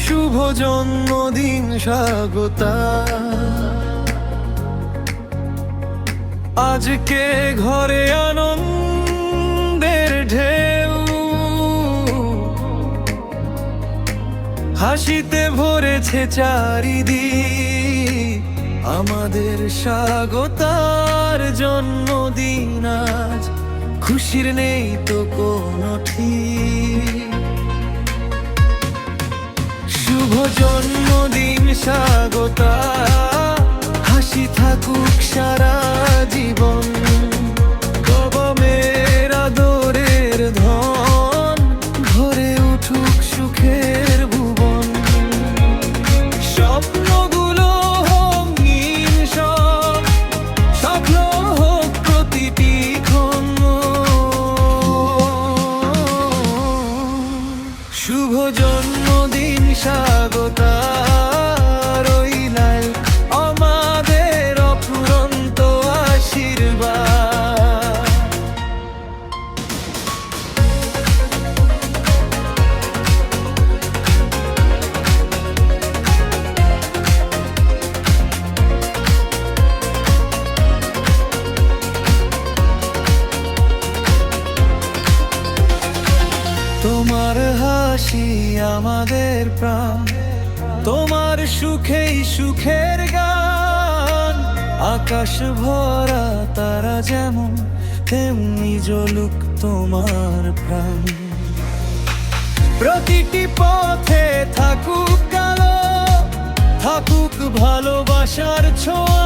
শুভ জন্মদিন স্বাগতা, আজকে ঘরে আনন্দের ঢেউ, হাসিতে ভরেছে চারিদিক। আমাদের স্বাগতার জন্মদিন আজ, খুশির নেই তো কোনো ঠিক। শুভ জন্মদিন স্বাগতা, হাসি থাকুক সারা জীবন। গগনের আদরের ধন, ভরে উঠুক সুখের ভুবন। স্বপ্নগুলো রঙিন সব, সফল হোক প্রতিটি ক্ষণ। শুভ জন্মদিন স্বাগতা, রইলাম আমাদের অফুরন্ত আশীর্বাদ। তোমার হাসি আমাদের প্রাণ, তোমার সুখেই সুখের গান। আকাশ ভরা তারা যেমন, তেমনি জ্বলুক তোমার প্রাণ। প্রতিটি পথে থাকুক আলো, থাকুক ভালোবাসার ছোঁয়া।